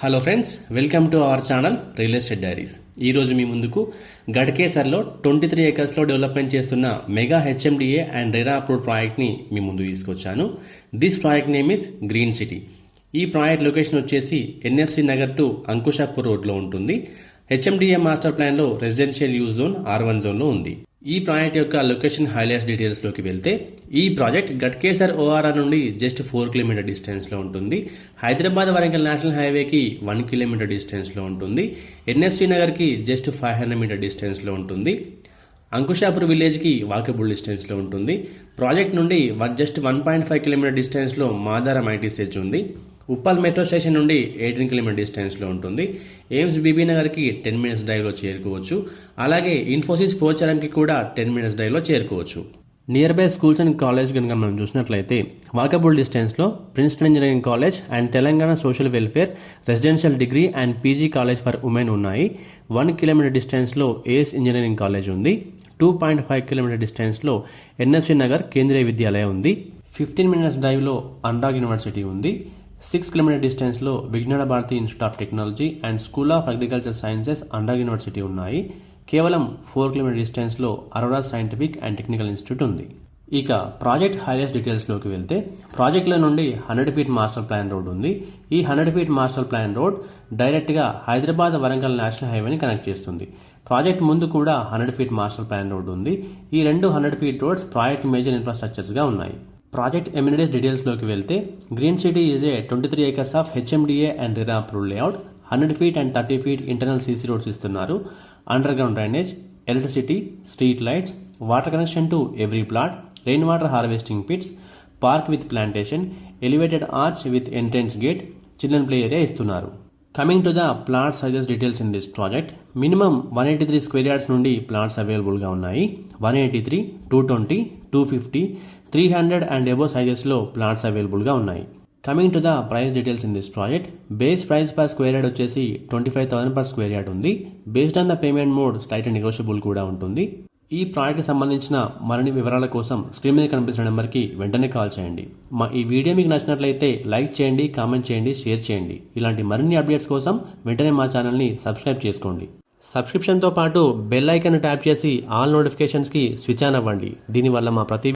Hello friends, welcome to our channel real estate diaries. ఈరోజు మీ ముందుకు గడ్కేసర్లో 23 ఏకర్స్లో development చేస్తున్న mega HMDA and RERA approved ప్రాజెక్ట్ని మీ ముందు తీసుకొచ్చాను. This project name is green city. ఈ ప్రాజెక్ట్ లొకేషన్ వచ్చేసి ఎన్ఎఫ్సి నగర్ టు అంకుషాపూర్ రోడ్లో ఉంటుంది. హెచ్ఎండిఏ మాస్టర్ ప్లాన్లో రెసిడెన్షియల్ యూజ్ జోన్ R1 జోన్లో ఉంది. ఈ ప్రాజెక్ట్ యొక్క లొకేషన్ హైలైట్స్ డీటెయిల్స్లోకి వెళ్తే, ఈ ప్రాజెక్ట్ గట్కేసర్ ORR నుండి జస్ట్ 4 కిలోమీటర్ డిస్టెన్స్లో ఉంటుంది. హైదరాబాద్ వరంగల్ నేషనల్ హైవేకి 1 కిలోమీటర్ డిస్టెన్స్లో ఉంటుంది. ఎన్ఎఫ్సి నగర్కి జస్ట్ 500 మీటర్ డిస్టెన్స్లో ఉంటుంది. అంకుషాపూర్ విలేజ్కి వాకబుల్ డిస్టెన్స్లో ఉంటుంది. ప్రాజెక్ట్ నుండి జస్ట్ 1.5 కిలోమీటర్ డిస్టెన్స్లో మాదారం ఐటీసెచ్ ఉంది. ఉప్పల్ మెట్రో స్టేషన్ నుండి 18 కిలోమీటర్ డిస్టెన్స్లో ఉంటుంది. ఎయిమ్స్ బీబీ నగర్కి 10 మినిట్స్ డ్రైవ్లో చేరుకోవచ్చు. అలాగే ఇన్ఫోసిస్ పోచారంకి కూడా 10 మినిట్స్ డ్రైవ్లో చేరుకోవచ్చు. Near by schools and college కనుక మనం చూసినట్లయితే, వాకబుల్ డిస్టెన్స్లో Princeton engineering college and Telangana social welfare residential degree and PG college for women ఉన్నాయి. 1 కిలోమీటర్ డిస్టెన్స్లో ఏఎస్ ఇంజనీరింగ్ కాలేజ్ ఉంది. 2.5 కిలోమీటర్ డిస్టెన్స్లో ఎన్ఎఫ్సి నగర్ కేంద్రీయ విద్యాలయం ఉంది. 15 మినిట్స్ డ్రైవ్లో అనురాగ్ యూనివర్సిటీ ఉంది. 6 కిలోమీటర్ డిస్టెన్స్లో Vignana Bharathi institute of technology and school of agriculture sciences Anurag university ఉన్నాయి. కేవలం 4 కిలోమీటర్ డిస్టెన్స్లో Aurora scientific and technical institute ఉంది. ఇక ప్రాజెక్ట్ హైలైట్స్ డీటెయిల్స్లోకి వెళ్తే, ప్రాజెక్టులో నుండి 100 ఫీట్ మాస్టర్ ప్లాన్ రోడ్ ఉంది. ఈ 100 ఫీట్ మాస్టర్ ప్లాన్ రోడ్ డైరెక్ట్గా హైదరాబాద్ వరంగల్ నేషనల్ హైవేని కనెక్ట్ చేస్తుంది. ప్రాజెక్ట్ ముందు కూడా 100 ఫీట్ మాస్టర్ ప్లాన్ రోడ్ ఉంది. ఈ రెండు 100 ఫీట్ రోడ్స్ ప్రాజెక్ట్ మేజర్ ఇన్ఫ్రాస్ట్రక్చర్స్గా ఉన్నాయి. ప్రాజెక్ట్ ఎమ్యూనిటీస్ డీటెయిల్స్లోకి వెళ్తే, Green City is a 23 acres of HMDA and RERA approved layout. 100 feet and 30 feet internal CC roads ఇస్తున్నారు. Underground drainage, electricity, street lights, water connection to every plot, rain water harvesting pits, park with plantation, elevated arch with entrance gate, children play area ఇస్తున్నారు. Coming to the plot sizes details in this project, minimum 183 square yards నుండి plots అవైలబుల్గా ఉన్నాయి. 183, 220, 250, 300 and above సైజెస్లో plots అవైలబుల్గా ఉన్నాయి. Coming to the price details in this project, base price per square yard వచ్చేసి 25,000 per square yard ఉంది. Based on the payment mode slightly negotiable కూడా ఉంటుంది. ఈ ప్రాజెక్ట్కి సంబంధించిన మరిన్ని వివరాల కోసం స్క్రీన్ మీద కనిపిస్తున్న నెంబర్కి వెంటనే కాల్ చేయండి. మా ఈ వీడియో మీకు నచ్చినట్లయితే లైక్ చేయండి, కామెంట్ చేయండి, షేర్ చేయండి. ఇలాంటి మరిన్ని అప్డేట్స్ కోసం వెంటనే మా ఛానల్ని సబ్స్క్రైబ్ చేసుకోండి. సబ్స్క్రిప్షన్తో పాటు బెల్ ఐకాన్ ట్యాప్ చేసి ఆల్ నోటిఫికేషన్స్కి స్విచ్ ఆన్ అవ్వండి. దీనివల్ల మా ప్రతి